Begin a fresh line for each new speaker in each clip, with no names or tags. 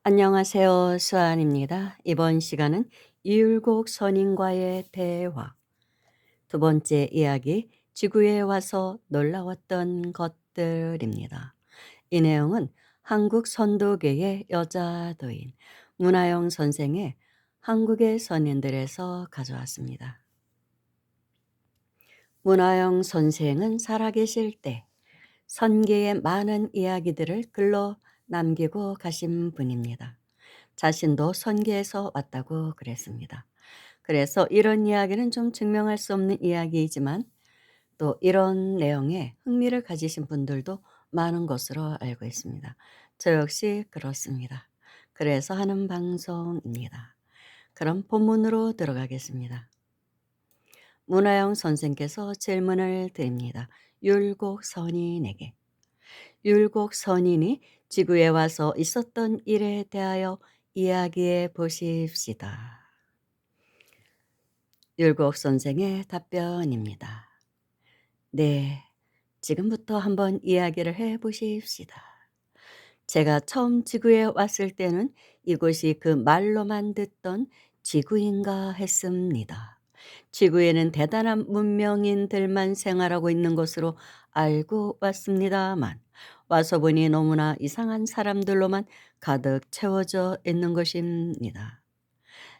안녕하세요. 수아입니다. 이번 시간은 이율곡 선인과의 대화. 두 번째 이야기, 지구에 와서 놀라웠던 것들입니다. 이 내용은 한국 선도계의 여자도인 문화영 선생의 한국의 선인들에서 가져왔습니다. 문화영 선생은 살아계실 때 선계의 많은 이야기들을 글로 남기고 가신 분입니다. 자신도 선계에서 왔다고 그랬습니다. 그래서 이런 이야기는 좀 증명할 수 없는 이야기이지만 또 이런 내용에 흥미를 가지신 분들도 많은 것으로 알고 있습니다. 저 역시 그렇습니다. 그래서 하는 방송입니다. 그럼 본문으로 들어가겠습니다. 문화영 선생께서 질문을 드립니다. 율곡 선인에게. 율곡 선인이 지구에 와서 있었던 일에 대하여 이야기해 보십시다. 율곡 선생의 답변입니다. 네, 지금부터 한번 이야기를 해 보십시다. 제가 처음 지구에 왔을 때는 이곳이 그 말로만 듣던 지구인가 했습니다. 지구에는 대단한 문명인들만 생활하고 있는 것으로 알고 왔습니다만 와서 보니 너무나 이상한 사람들로만 가득 채워져 있는 것입니다.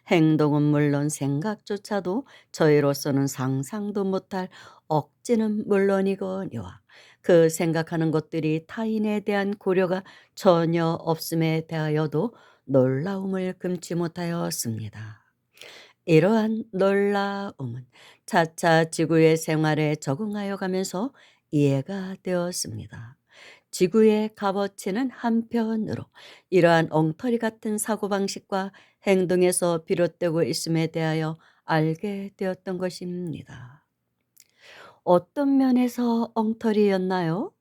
행동은 물론 생각조차도 저희로서는 상상도 못할 억지는 물론이거니와 그 생각하는 것들이 타인에 대한 고려가 전혀 없음에 대하여도 놀라움을 금치 못하였습니다. 이러한 놀라움은 차차 지구의 생활에 적응하여 가면서 이해가 되었습니다. 지구의 값어치는 한편으로 이러한 엉터리 같은 사고방식과 행동에서 비롯되고 있음에 대하여 알게 되었던 것입니다. 어떤 면에서 엉터리였나요?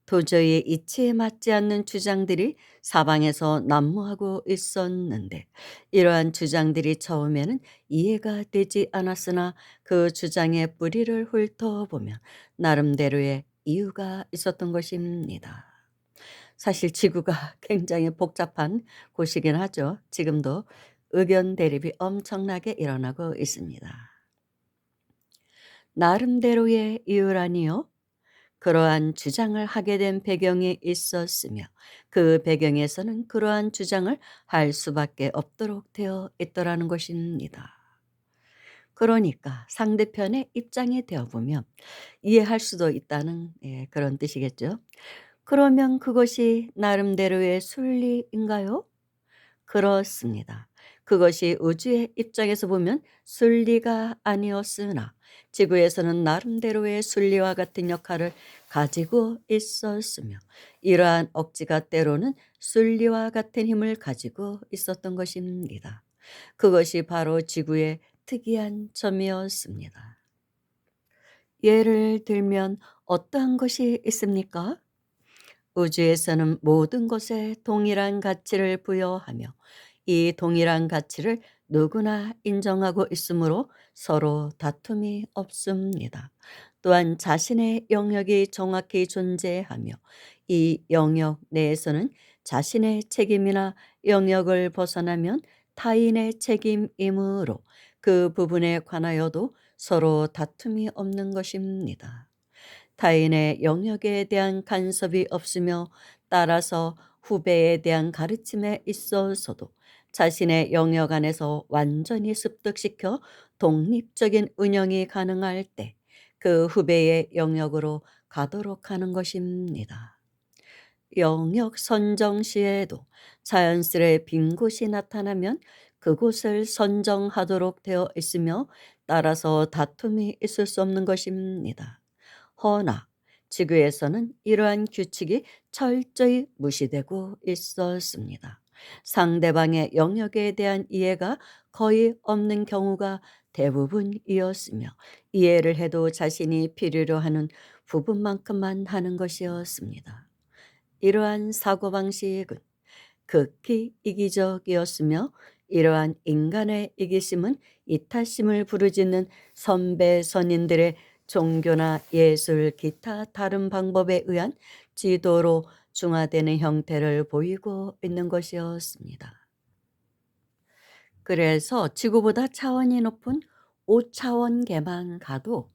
도저히 이치에 맞지 않는 주장들이 사방에서 난무하고 있었는데 이러한 주장들이 처음에는 이해가 되지 않았으나 그 주장의 뿌리를 훑어보면 나름대로의 이유가 있었던 것입니다. 사실 지구가 굉장히 복잡한 곳이긴 하죠. 지금도 의견 대립이 엄청나게 일어나고 있습니다. 나름대로의 이유라니요? 그러한 주장을 하게 된 배경이 있었으며 그 배경에서는 그러한 주장을 할 수밖에 없도록 되어 있더라는 것입니다. 그러니까 상대편의 입장이 되어보면 이해할 수도 있다는 그런 뜻이겠죠. 그러면 그것이 나름대로의 순리인가요? 그렇습니다. 그것이 우주의 입장에서 보면 순리가 아니었으나 지구에서는 나름대로의 순리와 같은 역할을 가지고 있었으며 이러한 억지가 때로는 순리와 같은 힘을 가지고 있었던 것입니다. 그것이 바로 지구의 특이한 점이었습니다. 예를 들면 어떠한 것이 있습니까? 우주에서는 모든 것에 동일한 가치를 부여하며 이 동일한 가치를 누구나 인정하고 있으므로 서로 다툼이 없습니다. 또한 자신의 영역이 정확히 존재하며 이 영역 내에서는 자신의 책임이나 영역을 벗어나면 타인의 책임이므로 그 부분에 관하여도 서로 다툼이 없는 것입니다. 타인의 영역에 대한 간섭이 없으며 따라서 후배에 대한 가르침에 있어서도 자신의 영역 안에서 완전히 습득시켜 독립적인 운영이 가능할 때 그 후배의 영역으로 가도록 하는 것입니다. 영역 선정 시에도 자연스레 빈 곳이 나타나면 그곳을 선정하도록 되어 있으며 따라서 다툼이 있을 수 없는 것입니다. 허나 지구에서는 이러한 규칙이 철저히 무시되고 있었습니다. 상대방의 영역에 대한 이해가 거의 없는 경우가 대부분이었으며 이해를 해도 자신이 필요로 하는 부분만큼만 하는 것이었습니다. 이러한 사고방식은 극히 이기적이었으며 이러한 인간의 이기심은 이타심을 부르짖는 선배 선인들의 종교나 예술 기타 다른 방법에 의한 지도로 중화되는 형태를 보이고 있는 것이었습니다. 그래서 지구보다 차원이 높은 5차원계만 가도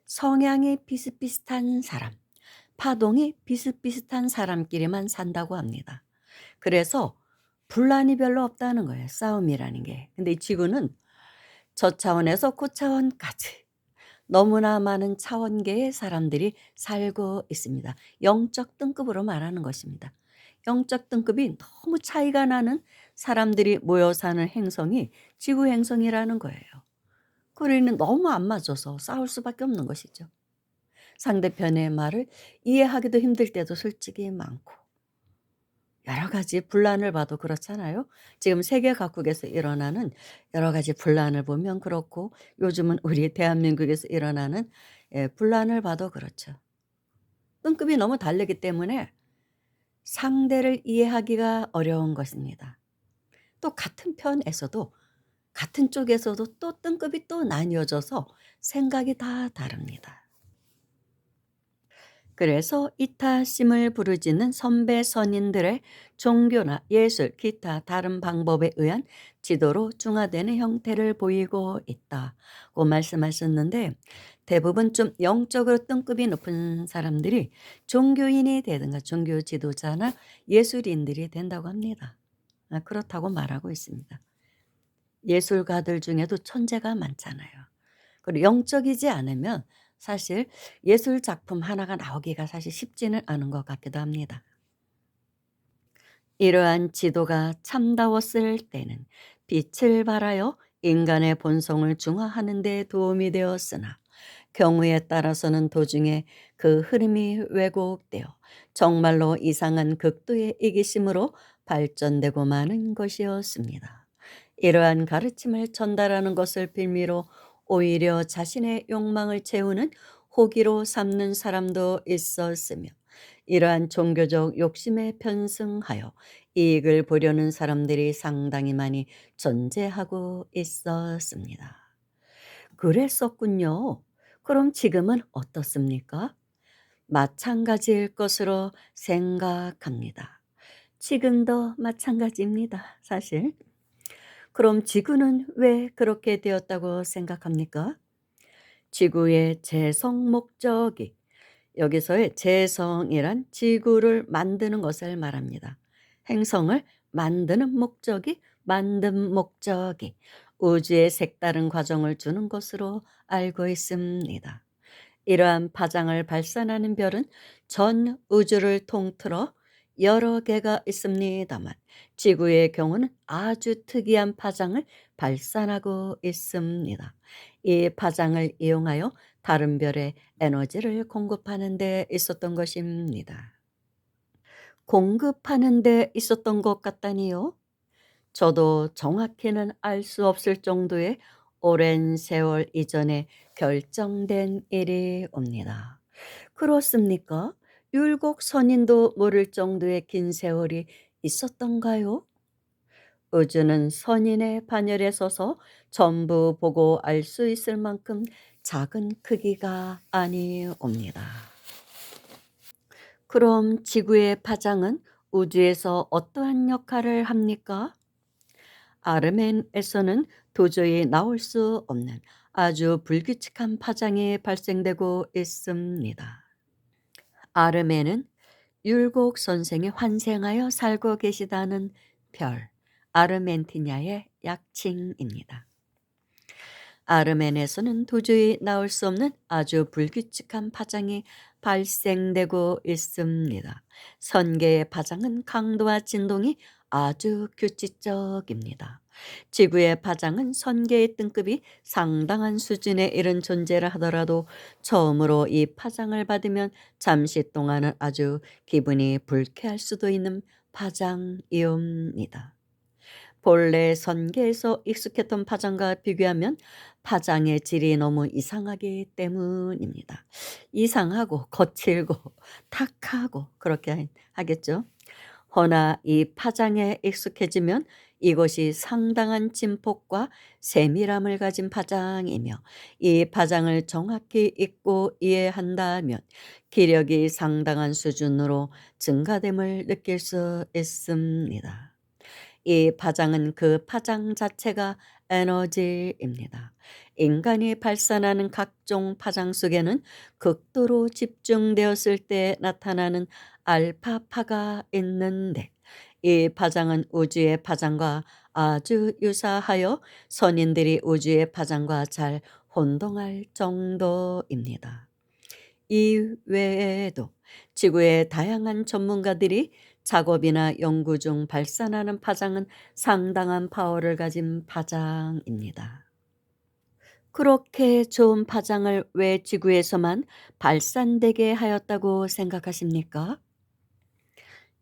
성향이 비슷비슷한 사람, 파동이 비슷비슷한 사람끼리만 산다고 합니다. 그래서 분란이 별로 없다는 거예요, 싸움이라는 게. 근데 이 지구는 저 차원에서 그 차원까지 너무나 많은 차원계의 사람들이 살고 있습니다. 영적 등급으로 말하는 것입니다. 영적 등급이 너무 차이가 나는 사람들이 모여 사는 행성이 지구 행성이라는 거예요. 그러니는 너무 안 맞아서 싸울 수밖에 없는 것이죠. 상대편의 말을 이해하기도 힘들 때도 솔직히 많고 여러 가지 분란을 봐도 그렇잖아요. 지금 세계 각국에서 일어나는 여러 가지 분란을 보면 그렇고 요즘은 우리 대한민국에서 일어나는 분란을 봐도 그렇죠. 등급이 너무 다르기 때문에 상대를 이해하기가 어려운 것입니다. 또 같은 편에서도 같은 쪽에서도 또 등급이 또 나뉘어져서 생각이 다 다릅니다. 그래서 이타심을 부르짖는 선배 선인들의 종교나 예술, 기타 다른 방법에 의한 지도로 중화되는 형태를 보이고 있다고 말씀하셨는데 대부분 좀 영적으로 등급이 높은 사람들이 종교인이 되든가 종교 지도자나 예술인들이 된다고 합니다. 그렇다고 말하고 있습니다. 예술가들 중에도 천재가 많잖아요. 그리고 영적이지 않으면 사실 예술 작품 하나가 나오기가 사실 쉽지는 않은 것 같기도 합니다. 이러한 지도가 참다웠을 때는 빛을 발하여 인간의 본성을 중화하는 데 도움이 되었으나 경우에 따라서는 도중에 그 흐름이 왜곡되어 정말로 이상한 극도의 이기심으로 발전되고 마는 것이었습니다. 이러한 가르침을 전달하는 것을 빌미로 오히려 자신의 욕망을 채우는 호기로 삼는 사람도 있었으며 이러한 종교적 욕심에 편승하여 이익을 보려는 사람들이 상당히 많이 존재하고 있었습니다. 그랬었군요. 그럼 지금은 어떻습니까? 마찬가지일 것으로 생각합니다. 지금도 마찬가지입니다, 사실. 그럼 지구는 왜 그렇게 되었다고 생각합니까? 지구의 재성 목적이 여기서의 재성이란 지구를 만드는 것을 말합니다. 행성을 만드는 목적이 만든 목적이 우주의 색다른 과정을 주는 것으로 알고 있습니다. 이러한 파장을 발산하는 별은 전 우주를 통틀어 여러 개가 있습니다만 지구의 경우는 아주 특이한 파장을 발산하고 있습니다. 이 파장을 이용하여 다른 별에 에너지를 공급하는 데 있었던 것입니다. 공급하는 데 있었던 것 같다니요? 저도 정확히는 알 수 없을 정도의 오랜 세월 이전에 결정된 일이옵니다. 그렇습니까? 율곡 선인도 모를 정도의 긴 세월이 있었던가요? 우주는 선인의 반열에 서서 전부 보고 알 수 있을 만큼 작은 크기가 아니옵니다. 그럼 지구의 파장은 우주에서 어떠한 역할을 합니까? 아르멘에서는 도저히 나올 수 없는 아주 불규칙한 파장이 발생되고 있습니다. 아르멘은 율곡 선생이 환생하여 살고 계시다는 별, 아르멘티냐의 약칭입니다. 아르멘에서는 도저히 나올 수 없는 아주 불규칙한 파장이 발생되고 있습니다. 선계의 파장은 강도와 진동이 아주 규칙적입니다. 지구의 파장은 선계의 등급이 상당한 수준에 이른 존재라 하더라도 처음으로 이 파장을 받으면 잠시 동안은 아주 기분이 불쾌할 수도 있는 파장이옵니다. 본래 선계에서 익숙했던 파장과 비교하면 파장의 질이 너무 이상하기 때문입니다. 이상하고 거칠고 탁하고 그렇게 하겠죠. 허나 이 파장에 익숙해지면 이것이 상당한 진폭과 세밀함을 가진 파장이며, 이 파장을 정확히 읽고 이해한다면 기력이 상당한 수준으로 증가됨을 느낄 수 있습니다. 이 파장은 그 파장 자체가 에너지입니다. 인간이 발산하는 각종 파장 속에는 극도로 집중되었을 때 나타나는 알파파가 있는데, 이 파장은 우주의 파장과 아주 유사하여 선인들이 우주의 파장과 잘 혼동할 정도입니다. 이 외에도 지구의 다양한 전문가들이 작업이나 연구 중 발산하는 파장은 상당한 파워를 가진 파장입니다. 그렇게 좋은 파장을 왜 지구에서만 발산되게 하였다고 생각하십니까?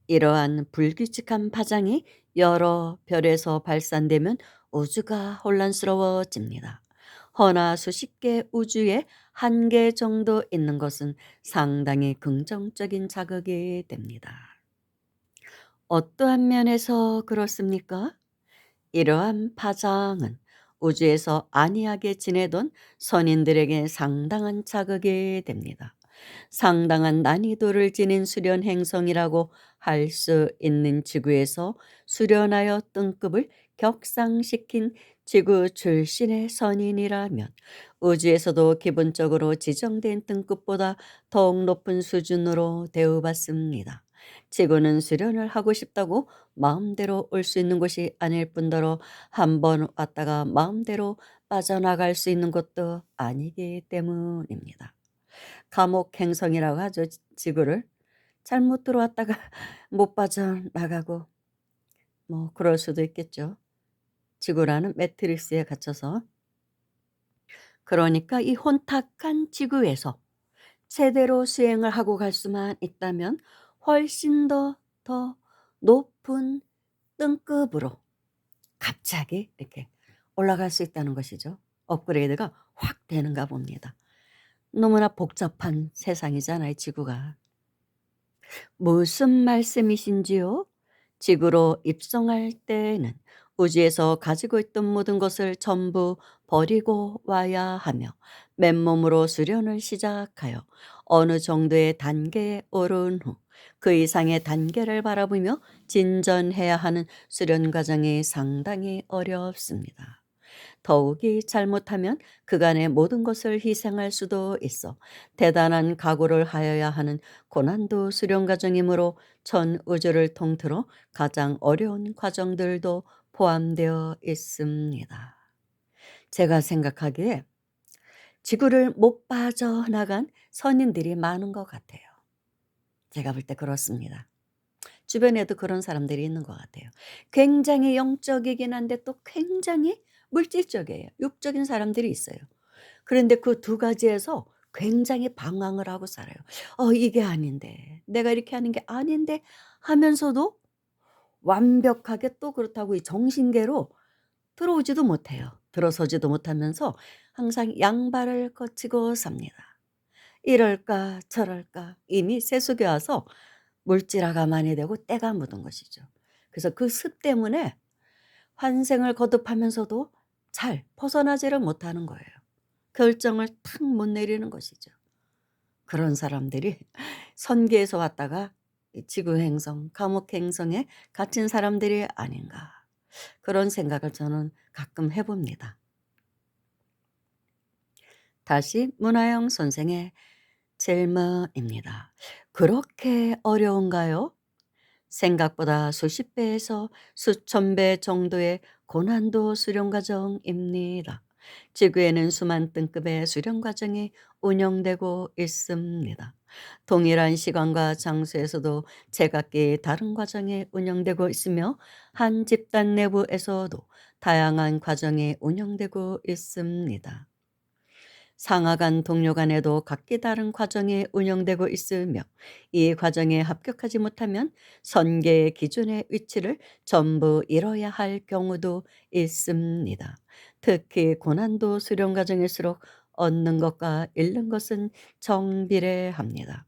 이러한 불규칙한 파장이 여러 별에서 발산되면 우주가 혼란스러워집니다. 허나 수십 개 우주에 한 개 정도 있는 것은 상당히 긍정적인 자극이 됩니다. 어떠한 면에서 그렇습니까? 이러한 파장은 우주에서 안이하게 지내던 선인들에게 상당한 자극이 됩니다. 상당한 난이도를 지닌 수련 행성이라고 할 수 있는 지구에서 수련하여 등급을 격상시킨 지구 출신의 선인이라면 우주에서도 기본적으로 지정된 등급보다 더욱 높은 수준으로 대우받습니다. 지구는 수련을 하고 싶다고 마음대로 올 수 있는 곳이 아닐 뿐더러 한 번 왔다가 마음대로 빠져나갈 수 있는 것도 아니기 때문입니다. 감옥 행성이라고 하죠, 지구를. 잘못 들어왔다가 못 빠져나가고 뭐 그럴 수도 있겠죠. 지구라는 매트릭스에 갇혀서. 그러니까 이 혼탁한 지구에서 제대로 수행을 하고 갈 수만 있다면 훨씬 더 높은 등급으로 갑자기 이렇게 올라갈 수 있다는 것이죠. 업그레이드가 확 되는가 봅니다. 너무나 복잡한 세상이잖아요, 지구가. 무슨 말씀이신지요? 지구로 입성할 때는 우주에서 가지고 있던 모든 것을 전부 버리고 와야 하며 맨몸으로 수련을 시작하여 어느 정도의 단계에 오른 후 그 이상의 단계를 바라보며 진전해야 하는 수련 과정이 상당히 어렵습니다. 더욱이 잘못하면 그간의 모든 것을 희생할 수도 있어 대단한 각오를 하여야 하는 고난도 수련 과정이므로 전 우주를 통틀어 가장 어려운 과정들도 포함되어 있습니다. 제가 생각하기에 지구를 못 빠져나간 선인들이 많은 것 같아요. 제가 볼 때 그렇습니다. 주변에도 그런 사람들이 있는 것 같아요. 굉장히 영적이긴 한데 또 굉장히 물질적이에요. 육적인 사람들이 있어요. 그런데 그 두 가지에서 굉장히 방황을 하고 살아요. 이게 아닌데. 내가 이렇게 하는 게 아닌데 하면서도 완벽하게 또 그렇다고 이 정신계로 들어오지도 못해요. 들어서지도 못하면서 항상 양발을 거치고 삽니다. 이럴까 저럴까 이미 세속에 와서 물질화가 많이 되고 때가 묻은 것이죠. 그래서 그 습 때문에 환생을 거듭하면서도 잘 벗어나지를 못하는 거예요. 결정을 탁 못 내리는 것이죠. 그런 사람들이 선계에서 왔다가 이 지구 행성, 감옥 행성에 갇힌 사람들이 아닌가. 그런 생각을 저는 가끔 해봅니다. 다시 문화영 선생의 질문입니다. 그렇게 어려운가요? 생각보다 수십 배에서 수천 배 정도의 고난도 수련 과정입니다. 지구에는 수만 등급의 수련 과정이 운영되고 있습니다. 동일한 시간과 장소에서도 제각기 다른 과정이 운영되고 있으며 한 집단 내부에서도 다양한 과정이 운영되고 있습니다. 상하 간 동료 간에도 각기 다른 과정이 운영되고 있으며 이 과정에 합격하지 못하면 선계의 기준의 위치를 전부 잃어야 할 경우도 있습니다. 특히 고난도 수련 과정일수록 얻는 것과 잃는 것은 정비례합니다.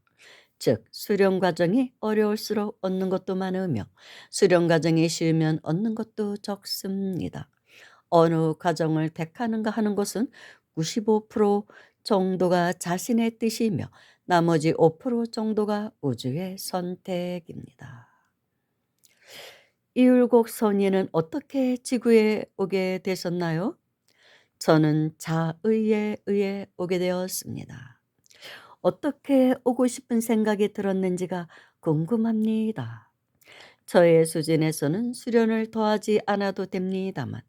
즉 수련 과정이 어려울수록 얻는 것도 많으며 수련 과정이 쉬우면 얻는 것도 적습니다. 어느 과정을 택하는가 하는 것은 95% 정도가 자신의 뜻이며 나머지 5% 정도가 우주의 선택입니다. 이율곡 선인은 어떻게 지구에 오게 되셨나요? 저는 자의에 의해 오게 되었습니다. 어떻게 오고 싶은 생각이 들었는지가 궁금합니다. 저의 수준에서는 수련을 더하지 않아도 됩니다만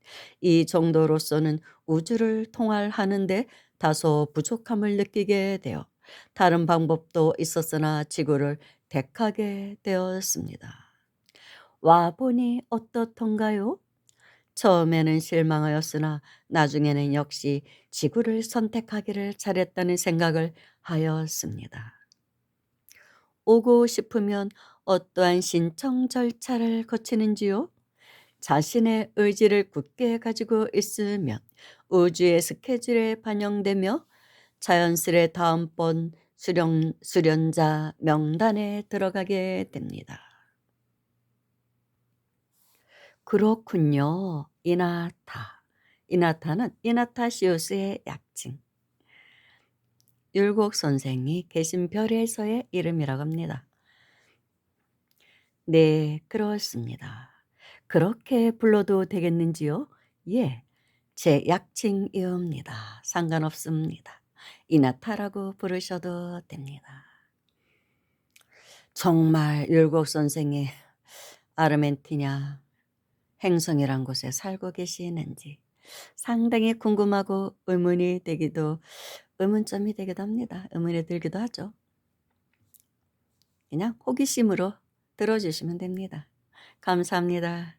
이 정도로서는 우주를 통할하는데 다소 부족함을 느끼게 되어 다른 방법도 있었으나 지구를 택하게 되었습니다. 와보니 어떻던가요? 처음에는 실망하였으나 나중에는 역시 지구를 선택하기를 잘했다는 생각을 하였습니다. 오고 싶으면 어떠한 신청 절차를 거치는지요? 자신의 의지를 굳게 가지고 있으면 우주의 스케줄에 반영되며 자연스레 다음번 수련자 명단에 들어가게 됩니다. 그렇군요. 이나타. 이나타는 이나타시우스의 약칭. 율곡 선생이 계신 별에서의 이름이라고 합니다. 네, 그렇습니다. 그렇게 불러도 되겠는지요? 예, 제 약칭이옵니다. 상관없습니다. 이나타라고 부르셔도 됩니다. 정말 율곡 선생이 아르헨티나 행성이란 곳에 살고 계시는지 상당히 궁금하고 의문점이 되기도 합니다. 의문이 들기도 하죠. 그냥 호기심으로 들어주시면 됩니다. 감사합니다.